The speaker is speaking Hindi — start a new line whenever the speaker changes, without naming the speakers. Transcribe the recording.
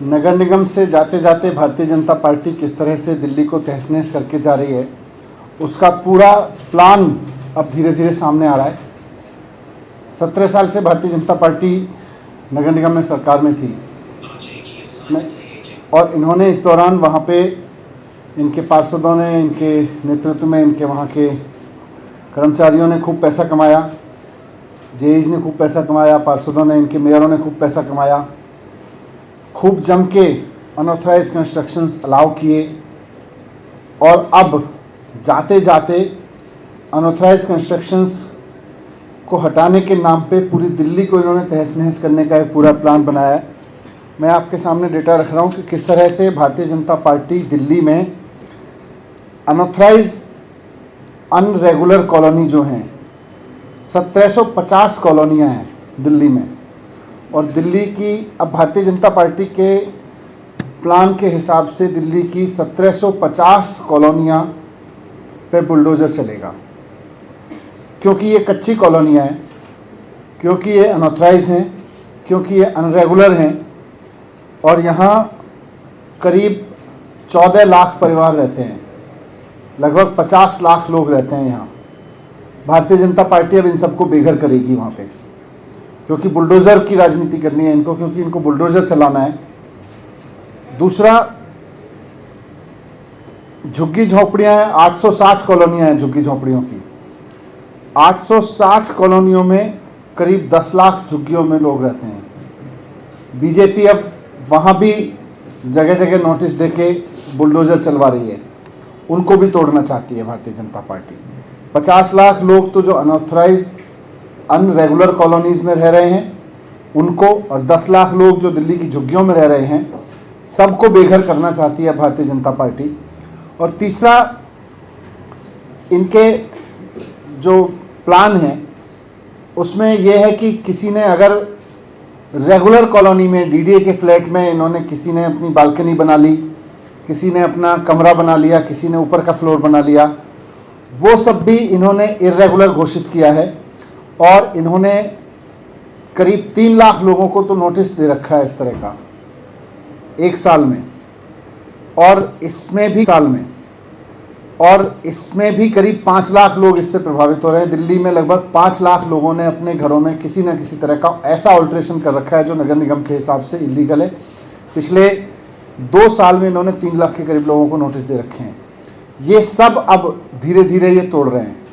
नगर निगम से जाते जाते भारतीय जनता पार्टी किस तरह से दिल्ली को तहस-नहस करके जा रही है, उसका पूरा प्लान अब धीरे धीरे सामने आ रहा है। 17 साल से भारतीय जनता पार्टी नगर निगम में सरकार में थी और इन्होंने इस दौरान वहाँ पे इनके पार्षदों ने, इनके नेतृत्व में, इनके वहाँ के कर्मचारियों ने खूब पैसा कमाया, जेईज ने खूब पैसा कमाया, पार्षदों ने, इनके मेयरों ने खूब पैसा कमाया, खूब जम के अनऑथराइज कंस्ट्रक्शंस अलाउ किए और अब जाते जाते अनऑथराइज कंस्ट्रक्शंस को हटाने के नाम पे पूरी दिल्ली को इन्होंने तहस नहस करने का एक पूरा प्लान बनाया है। मैं आपके सामने डेटा रख रहा हूँ कि किस तरह से भारतीय जनता पार्टी दिल्ली में अनऑथराइज अनरेगुलर कॉलोनी जो हैं 1750 कॉलोनियाँ हैं दिल्ली में, और दिल्ली की अब भारतीय जनता पार्टी के प्लान के हिसाब से दिल्ली की 1750 कॉलोनियाँ पे बुलडोज़र चलेगा, क्योंकि ये कच्ची कॉलोनियाँ हैं, क्योंकि ये अनऑथराइज हैं, क्योंकि ये अनरेगुलर हैं और यहाँ करीब 14 लाख परिवार रहते हैं, लगभग 50 लाख लोग रहते हैं यहाँ। भारतीय जनता पार्टी अब इन सबको बेघर करेगी वहाँ पे, क्योंकि बुलडोज़र की राजनीति करनी है इनको, क्योंकि इनको बुलडोज़र चलाना है। दूसरा, झुग्गी झोंपड़ियाँ हैं, 860 कॉलोनियाँ हैं झुग्गी झोंपड़ियों की। 860 कॉलोनियों में करीब 10 लाख झुग्गियों में लोग रहते हैं। बीजेपी अब वहाँ भी जगह जगह नोटिस देके बुलडोज़र चलवा रही है, उनको भी तोड़ना चाहती है भारतीय जनता पार्टी। 50 लाख लोग तो जो अनऑथराइज अनरेगुलर कॉलोनीज़ में रह रहे हैं उनको, और 10 लाख लोग जो दिल्ली की झुग्गियों में रह रहे हैं, सबको बेघर करना चाहती है भारतीय जनता पार्टी। और तीसरा, इनके जो प्लान है उसमें यह है कि किसी ने अगर रेगुलर कॉलोनी में डीडीए के फ्लैट में इन्होंने, किसी ने अपनी बालकनी बना ली, किसी ने अपना कमरा बना लिया, किसी ने ऊपर का फ्लोर बना लिया, वो सब भी इन्होंने इर्रेगुलर घोषित किया है। और इन्होंने करीब 3 लाख लोगों को तो नोटिस दे रखा है इस तरह का 1 साल में, और इसमें भी करीब 5 लाख लोग इससे प्रभावित हो रहे हैं। दिल्ली में लगभग 5 लाख लोगों ने अपने घरों में किसी न किसी तरह का ऐसा ऑल्ट्रेशन कर रखा है जो नगर निगम के हिसाब से इलीगल है। पिछले 2 साल में इन्होंने 3 लाख के करीब लोगों को नोटिस दे रखे हैं। ये सब अब धीरे धीरे ये तोड़ रहे हैं।